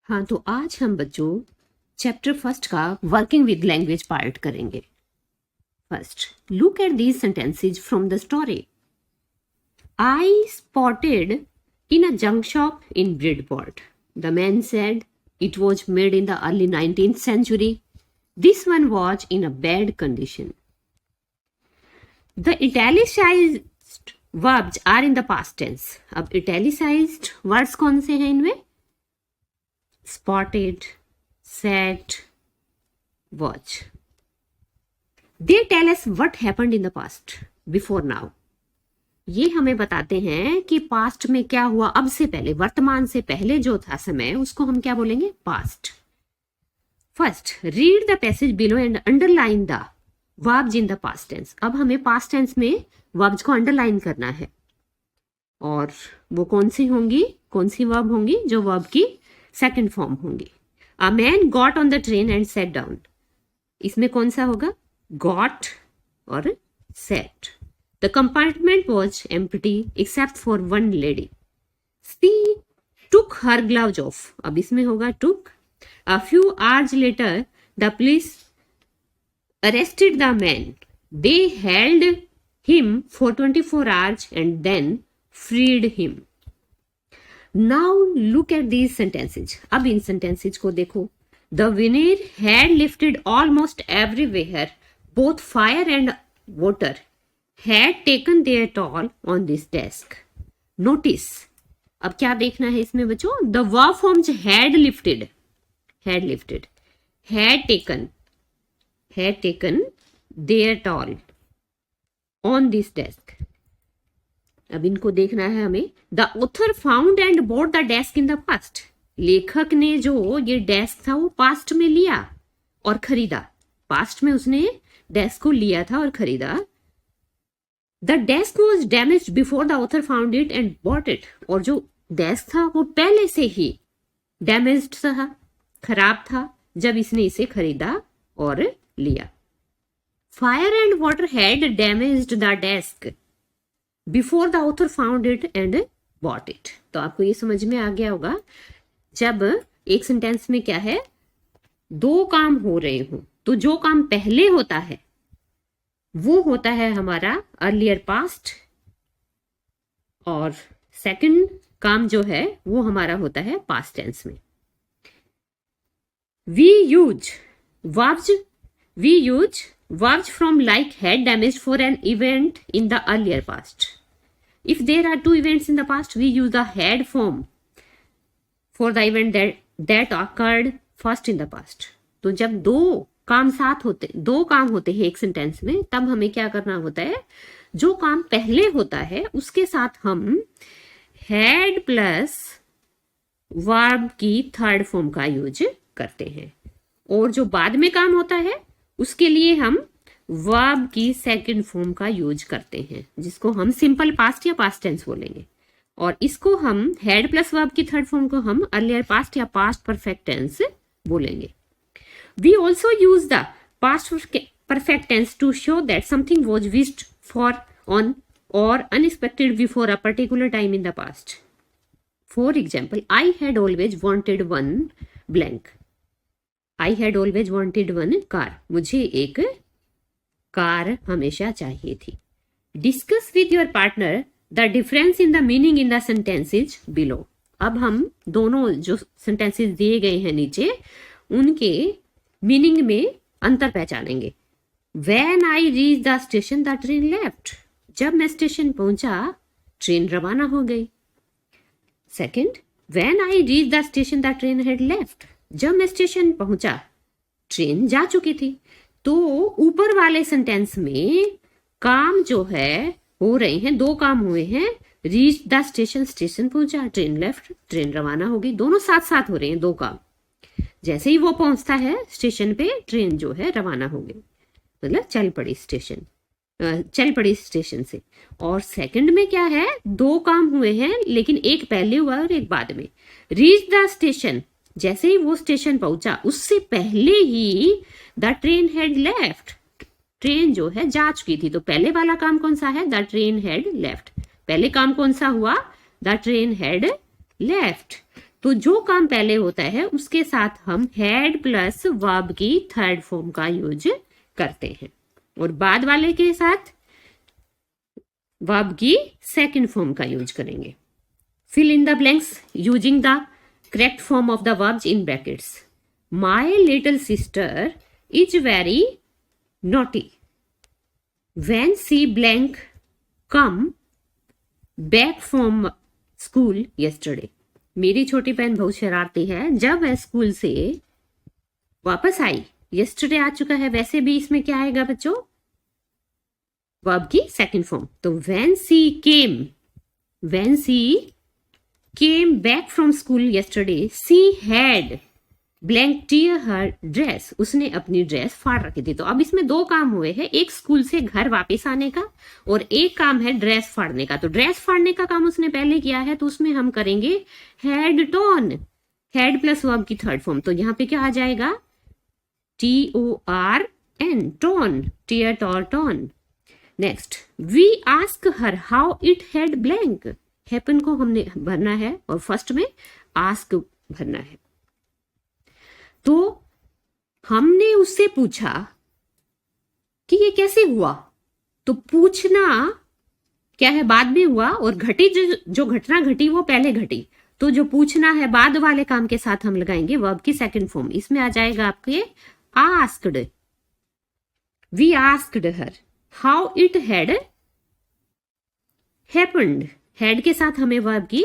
हाँ, तो आज हम बच्चों चैप्टर फर्स्ट का वर्किंग विद लैंग्वेज पार्ट करेंगे. First, look at these sentences from the story. I spotted in a junk shop in Bridport. The man said it was made in the early 19th century. This one was in a bad condition. The italicized verbs are in the past tense. अब italicized words कौन से हैं इनमें? Spotted, sat, watch. They tell us what happened in the past, before now. ये हमें बताते हैं कि पास्ट में क्या हुआ, अब से पहले, वर्तमान से पहले जो था समय, उसको हम क्या बोलेंगे? Past. First, read the passage below and underline the verbs in the past tense. अब हमें पास्ट टेंस में वर्ब्स को अंडरलाइन करना है. और वो कौन सी होंगी, कौन सी वर्ब होंगी? जो वर्ब की सेकंड फॉर्म होंगी. A man got on the train and set down. इसमें कौन सा होगा? गॉट और set. The compartment was empty except for one lady. She took her gloves off. अब इसमें होगा took. A few hours later, the police arrested the man. They held him for 24 hours and then freed him. Now look at these sentences. अब इन sentences को देखो. The winner had lifted almost everywhere, both fire and water. Had taken their toll on this desk. Notice. अब क्या देखना है इसमें बच्चों? The verb forms had lifted, had taken their toll on this desk. अब इनको देखना है हमें. The author found and bought the desk in the past. लेखक ने जो ये डेस्क था वो पास्ट में लिया और खरीदा. पास्ट में उसने डेस्क को लिया था और खरीदा. The desk was damaged before the author found it and bought it. और जो डेस्क था वो पहले से ही डैमेज्ड था, खराब था, जब इसने इसे खरीदा और लिया. Fire and water had damaged the desk before the author found it and bought it. तो आपको ये समझ में आ गया होगा, जब एक सेंटेंस में क्या है, दो काम हो रहे हो, तो जो काम पहले होता है वो होता है हमारा अर्लियर पास्ट, और सेकंड काम जो है वो हमारा होता है पास्ट टेंस में. We use verbs from like had damaged for an event in the earlier past. If there are two events in the past, we use the had form for the event that occurred first in the past. तो जब दो काम होते हैं एक sentence में, तब हमें क्या करना होता है? जो काम पहले होता है उसके साथ हम हैड प्लस वर्ब की थर्ड फॉर्म का यूज करते हैं, और जो बाद में काम होता है उसके लिए हम वर्ब की सेकंड फॉर्म का यूज करते हैं, जिसको हम सिंपल पास्ट या पास्ट टेंस बोलेंगे. और इसको हम हैड प्लस वर्ब की थर्ड फॉर्म को हम अर्लियर पास्ट या पास्ट परफेक्ट टेंस बोलेंगे. We also use the past perfect tense to show that something was wished for on or unexpected before a particular time in the past. For example, I had always wanted one blank. I had always wanted one car. मुझे एक car हमेशा चाहिए थी. Discuss with your partner the difference in the meaning in the sentences below. अब हम दोनों जो sentences दिए गए हैं नीचे, उनके मीनिंग में अंतर पहचानेंगे. When I reached the station, the train left. जब मैं स्टेशन पहुंचा, ट्रेन रवाना हो गई. Second, When I reached the station, the train had left. जब मैं स्टेशन पहुंचा, ट्रेन जा चुकी थी. तो ऊपर वाले सेंटेंस में काम जो है हो रहे हैं, दो काम हुए हैं. रीच द स्टेशन, स्टेशन पहुंचा, ट्रेन लेफ्ट, ट्रेन रवाना हो गई. दोनों साथ साथ हो रहे हैं, दो काम. जैसे ही वो पहुंचता है स्टेशन पे, ट्रेन जो है रवाना हो गई, मतलब चल पड़ी स्टेशन से. और सेकंड में क्या है, दो काम हुए हैं लेकिन एक पहले हुआ और एक बाद में. रीच द स्टेशन, जैसे ही वो स्टेशन पहुंचा उससे पहले ही the train had left, train जो है जा चुकी थी. तो पहले वाला काम कौन सा है? The train had left. पहले काम कौन सा हुआ? The train had left. तो जो काम पहले होता है उसके साथ हम हैड प्लस वर्ब की थर्ड फॉर्म का यूज करते हैं, और बाद वाले के साथ वर्ब की सेकंड फॉर्म का यूज करेंगे। Fill in the blanks using the correct form of the verbs in brackets. My little sister is very naughty when she blank come back from school yesterday. मेरी छोटी बहन बहुत शरारती है, जब वह स्कूल से वापस आई, यस्टरडे आ चुका है, वैसे भी इसमें क्या आएगा बच्चों, वर्ब की सेकंड फॉर्म। तो when she came back from school yesterday she had blank tear her dress. उसने अपनी ड्रेस फाड़ रखी थी। तो अब इसमें दो काम हुए हैं, एक स्कूल से घर वापस आने का और एक काम है ड्रेस फाड़ने का। तो ड्रेस फाड़ने का काम उसने पहले किया है, तो उसमें हम करेंगे had torn, had plus verb की थर्ड फॉर्म। तो यहाँ पे क्या आ जाएगा, TORN, torn, tear tore torn. Next, we ask her how it had blank. Happen को हमने भरना है और फर्स्ट में आस्क भरना है। तो हमने उससे पूछा कि ये कैसे हुआ। तो पूछना क्या है, बाद में हुआ, और घटी जो घटना घटी वो पहले घटी। तो जो पूछना है बाद वाले काम के साथ हम लगाएंगे वर्ब की सेकंड फॉर्म। इसमें आ जाएगा आपके asked. We asked her how it had happened. Had के साथ हमें वर्ब की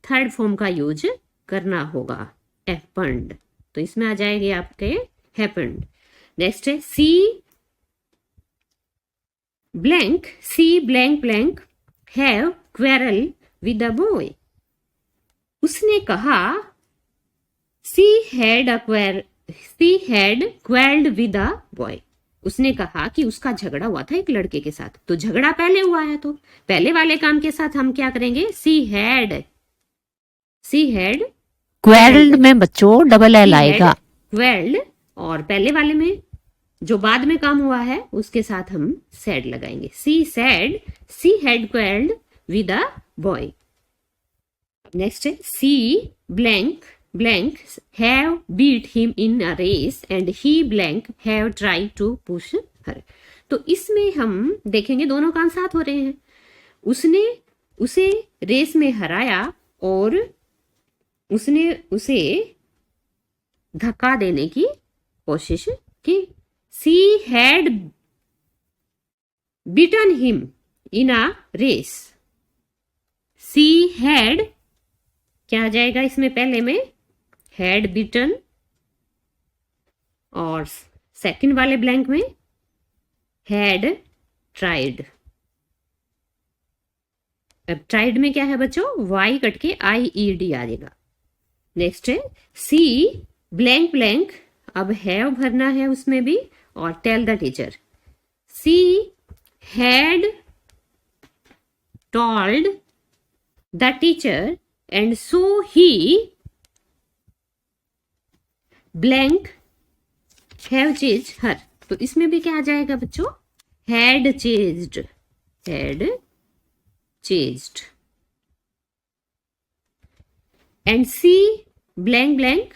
थर्ड फॉर्म का यूज करना होगा, हैपेंड। तो इसमें आ जाएंगे आपके हैपेंड। नेक्स्ट है she blank blank have quarrel with a boy. उसने कहा she had quarrelled with a boy. उसने कहा कि उसका झगड़ा हुआ था एक लड़के के साथ। तो झगड़ा पहले हुआ है, तो पहले वाले काम के साथ हम क्या करेंगे, सी हैड क्वेरल्ड में बच्चों डबल एल आएगा, क्वेरल्ड, और पहले वाले में जो बाद में काम हुआ है उसके साथ हम सैड लगाएंगे। She had quarrelled with a boy. Next है she blank have beat him in a race and he blank have try to push her. तो इसमें हम देखेंगे दोनों काम साथ हो रहे हैं। उसने उसे रेस में हराया और उसने उसे धक्का देने की कोशिश की। She had beaten him in a race. She had क्या आ जाएगा इसमें, पहले में हैड बीटन, और सेकंड वाले ब्लैंक में हैड ट्राइड। अब ट्राइड में क्या है बच्चों, वाई कट के IED आ जाएगा। नेक्स्ट है सी ब्लैंक, अब हैव भरना है उसमें भी, और tell the teacher. She had told the teacher and so he blank have chased her. तो इसमें भी क्या आ जाएगा बच्चों, had chased and she blank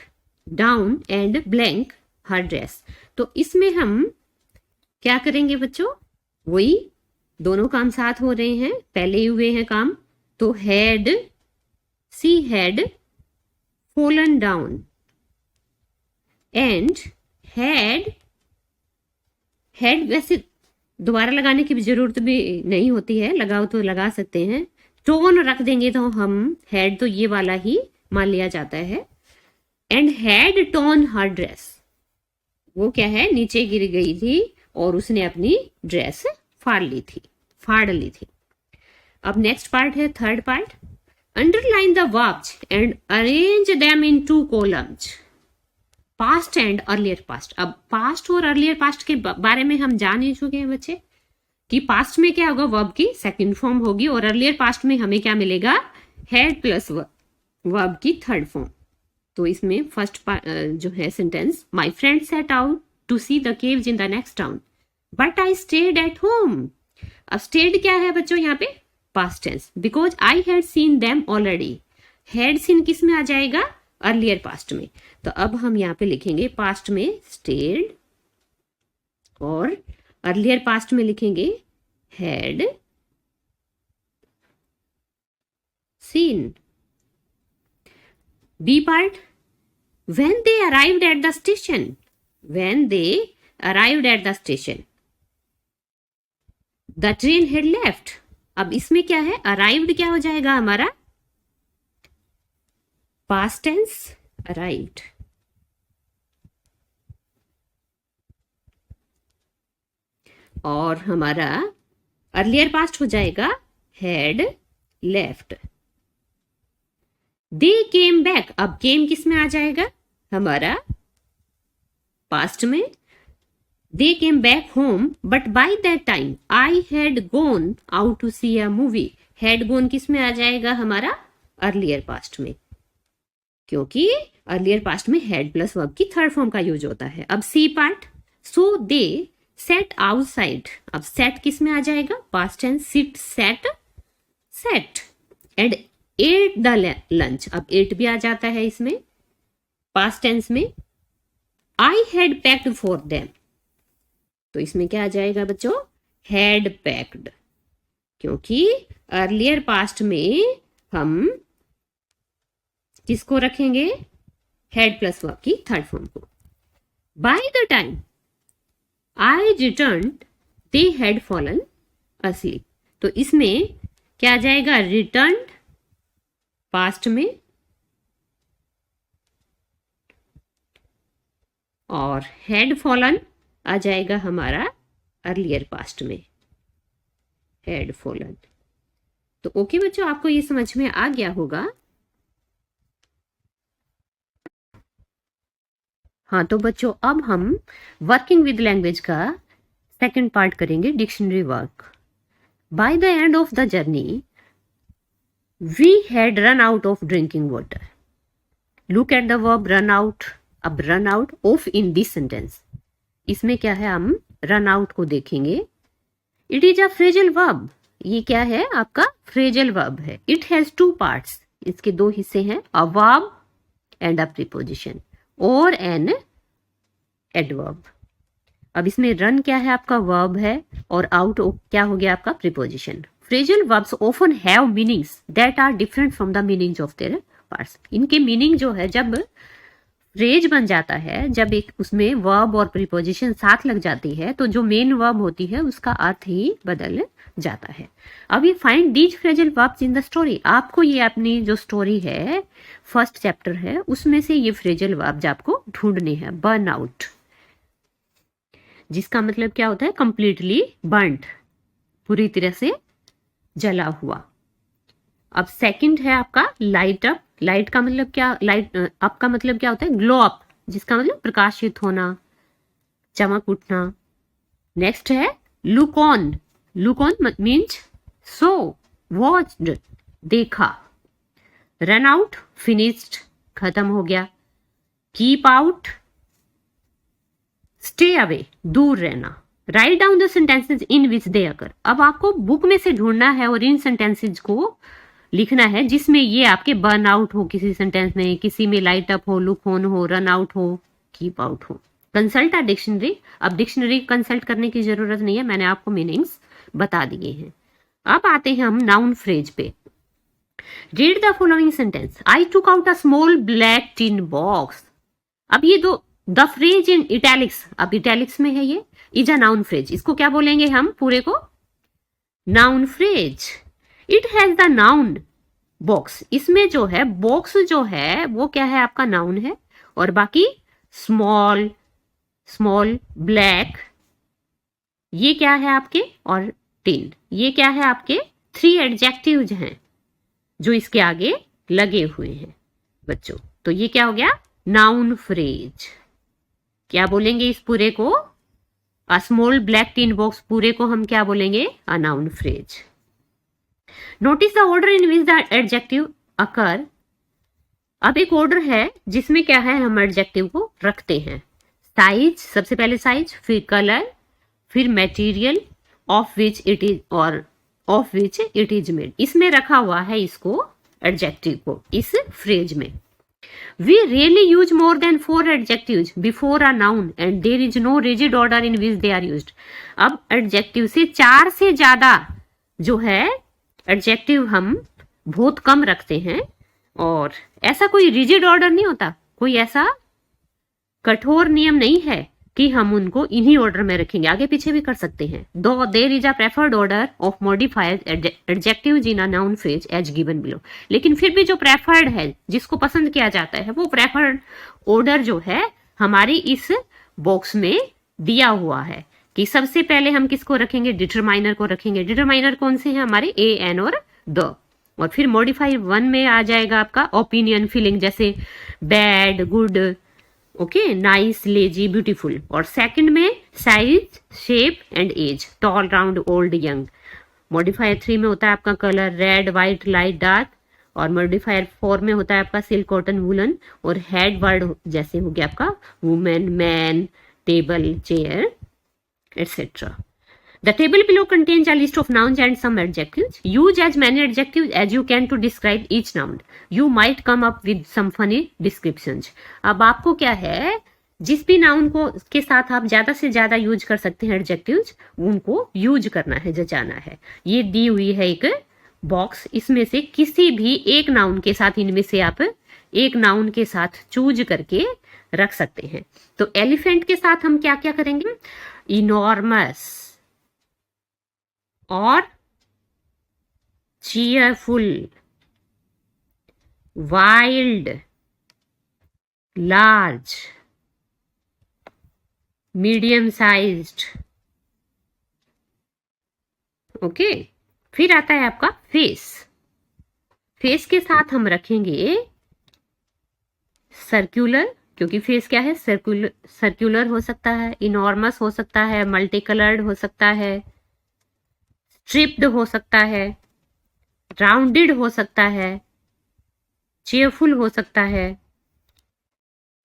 down and blank her dress. तो इसमें हम क्या करेंगे बच्चों, वही दोनों काम साथ हो रहे हैं, पहले ही हुए हैं काम। तो she had fallen down and had वैसे दोबारा लगाने की भी जरूरत भी नहीं होती है, लगाओ तो लगा सकते हैं। टोन रख देंगे तो हम हैड तो ये वाला ही मान लिया जाता है। And had tone her dress, वो क्या है, नीचे गिर गई थी और उसने अपनी ड्रेस फाड़ ली थी। अब नेक्स्ट पार्ट है third part, underline the verbs and arrange them in 2 columns, past and earlier past. अब पास्ट और अर्लियर पास्ट के बारे में हम जान ही चुके हैं बच्चे कि पास्ट में क्या होगा, वर्ब की सेकंड फॉर्म होगी, और अर्लियर पास्ट में हमें क्या मिलेगा, हैड प्लस वर्ब की थर्ड फॉर्म। तो इसमें फर्स्ट जो है sentence, my friend set out to see the caves in the next town but I stayed at home. अब स्टेड क्या है बच्चों यहाँ पे, past tense, because I had seen them already. Had seen किस में आ जाएगा, अर्लियर पास्ट में। तो अब हम यहाँ पे लिखेंगे पास्ट में स्टेड और अर्लियर पास्ट में लिखेंगे had seen. B part, when they arrived at the station, when they arrived at the station, the train had left। अब इसमें क्या है, arrived क्या हो जाएगा हमारा past tense arrived। और हमारा अर्लियर पास्ट हो जाएगा had left। They came back, अब केम किस में आ जाएगा हमारा पास्ट में। They came back home but by that time I had gone out to see a movie. Had gone किस में आ जाएगा हमारा अर्लियर पास्ट में, क्योंकि अर्लियर पास्ट में हैड प्लस वर्ब की थर्ड फॉर्म का यूज होता है। अब C part, so they sat outside. अब सेट किस में आ जाएगा past tense, sit set set. And ate the lunch, अब एट भी आ जाता है इसमें पास्ट टेंस में। I had packed for them, तो इसमें क्या आ जाएगा बच्चों हैड पैक्ड, क्योंकि अर्लियर पास्ट में हम किसको रखेंगे हैड प्लस वर्ब की थर्ड फॉर्म को। By the time I return they had fallen asleep, तो इसमें क्या आ जाएगा रिटर्न पास्ट में और हैड फॉलन आ जाएगा हमारा अर्लियर पास्ट में हैड फॉलन। तो ओके बच्चों, आपको ये समझ में आ गया होगा। हाँ तो बच्चों अब हम वर्किंग विद लैंग्वेज का सेकंड पार्ट करेंगे, dictionary work. By the end of the journey we had run out of drinking water। look at the verb run out। अब run out of in this sentence, इसमें क्या है हम run out को देखेंगे। it is a phrasal verb, ये क्या है आपका phrasal verb है। it has two parts, इसके दो हिस्से हैं, a verb and a preposition और an adverb। अब इसमें run क्या है आपका verb है और out क्या हो गया आपका preposition। Phrasal verbs often have meanings that are different from the meanings of their parts। इनके मीनिंग जो है जब फ्रेज बन जाता है, जब एक उसमें वर्ब और प्रीपोजिशन साथ लग जाती है, तो जो मेन वर्ब होती है उसका अर्थ ही बदल जाता है। अब ये find these phrasal verbs in the story, आपको ये अपनी जो स्टोरी है फर्स्ट चैप्टर है उसमें से ये फ्रेजल वर्ब्स आपको ढूंढने हैं। बर्न आउट, जिसका मतलब क्या होता है कंप्लीटली बर्न्ड, पूरी तरह से जला हुआ। अब सेकंड है आपका लाइट अप। लाइट का मतलब क्या, लाइट अप का मतलब क्या होता है ग्लो अप, जिसका मतलब प्रकाशित होना, चमक उठना। नेक्स्ट है look on. Look on means saw, watched देखा। रन आउट फिनिश्ड खत्म हो गया। कीप आउट स्टे अवे दूर रहना। Write down the sentences in which they occur. अब आपको बुक में से ढूंढना है और इन सेंटेंसेज को लिखना है जिसमें ये आपके बर्न आउट हो किसी सेंटेंस में, किसी में लाइट अप हो, लुक ऑन हो, रन आउट हो, कीप आउट हो। Consult a dictionary. अब डिक्शनरी कंसल्ट करने की जरूरत नहीं है, मैंने आपको मीनिंग्स बता दिए हैं। अब आते हैं हम नाउन फ्रेज पे। Read the following sentence. I took out a small black tin box. अब ये दो द फ्रेज इन इटैलिक्स, अब इटैलिक्स में है ये, इज अ नाउन फ्रेज। इसको क्या बोलेंगे हम पूरे को noun phrase. It has the noun box. इसमें जो है बॉक्स जो है वो क्या है आपका नाउन है, और बाकी स्मॉल, स्मॉल, ब्लैक ये क्या है आपके, और टिन ये क्या है आपके, थ्री एडजेक्टिव्स हैं जो इसके आगे लगे हुए हैं बच्चों। तो ये क्या हो गया नाउन फ्रेज। क्या बोलेंगे इस पूरे को, a small black tin box पूरे को हम क्या बोलेंगे, a noun phrase. Notice the order in which the adjective occur. अब एक ऑर्डर है जिसमें क्या है हम एडजेक्टिव को रखते हैं। साइज, सबसे पहले साइज, फिर कलर, फिर material of which it is और of which it is made. इसमें रखा हुआ है इसको एडजेक्टिव को इस फ्रेज में। We rarely use more than 4 adjectives before a noun and there is no rigid order in which they are used. अब एडजेक्टिव से 4 से ज्यादा जो है एडजेक्टिव हम बहुत कम रखते हैं और ऐसा कोई रिजिड ऑर्डर नहीं होता, कोई ऐसा कठोर नियम नहीं है कि हम उनको इन्हीं ऑर्डर में रखेंगे, आगे पीछे भी कर सकते हैं. Though there is a preferred order of modifiers adjectives in a noun phrase as given below. लेकिन फिर भी जो प्रेफर्ड है, जिसको पसंद किया जाता है, वो प्रेफर्ड ऑर्डर जो है हमारी इस बॉक्स में दिया हुआ है कि सबसे पहले हम किसको रखेंगे, डिटरमाइनर को रखेंगे. डिटरमाइनर कौन से हैं हमारे, ए, एन और द. और फिर मॉडिफाई 1 में आ जाएगा आपका ओपिनियन, फीलिंग, जैसे bad, good, okay, nice, lazy, beautiful. और सेकंड में size, shape and age, tall, round, old, young. Modifier 3 में होता है आपका colour, red, white, light, dark. और मॉडिफायर 4 में होता है आपका सिल्क, कॉटन, वुलन. और हेड वर्ड जैसे हो गया आपका women, man, table, chair, etc. The table below contains a list of nouns and some adjectives. Use as many adjectives as you can to describe each noun. You might come up with some funny descriptions. अब आपको क्या है, जिस भी noun को के साथ आप ज्यादा से ज्यादा यूज कर सकते हैं एडजेक्टिव्स, उनको यूज करना है, जचाना है. ये दी हुई है एक बॉक्स, इसमें से किसी भी एक नाउन के साथ, इनमें से आप एक नाउन के साथ चूज करके रख सकते हैं. तो एलिफेंट के साथ हम क्या क्या करेंगे, इनॉर्मस और cheerful, wild, large, medium sized. Okay, फिर आता है आपका फेस. फेस के साथ हम रखेंगे सर्कुलर, क्योंकि फेस क्या है, सर्कुलर हो सकता है, इनॉर्मस हो सकता है, मल्टी कलर्ड हो सकता है, स्ट्रिप्ड हो सकता है, राउंडेड हो सकता है, चेयरफुल हो सकता है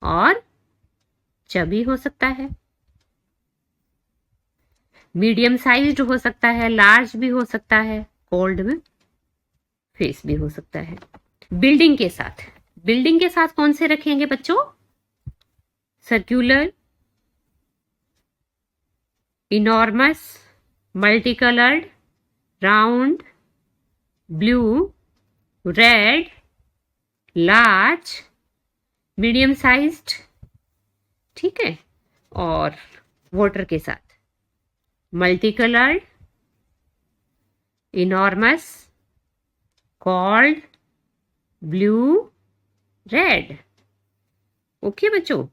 और चबी हो सकता है. मीडियम साइज्ड हो सकता है, लार्ज भी हो सकता है, कोल्ड में फेस भी हो सकता है. बिल्डिंग के साथ, बिल्डिंग के साथ कौन से रखेंगे बच्चों, circular, enormous, multi coloured, round, blue, red, large, medium sized. ठीक है. और वाटर के साथ multi coloured, enormous, cold, blue, red. Okay बच्चों,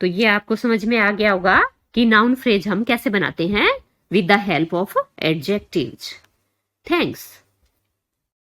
तो ये आपको समझ में आ गया होगा कि नाउन फ्रेज हम कैसे बनाते हैं with the help of adjectives. Thanks.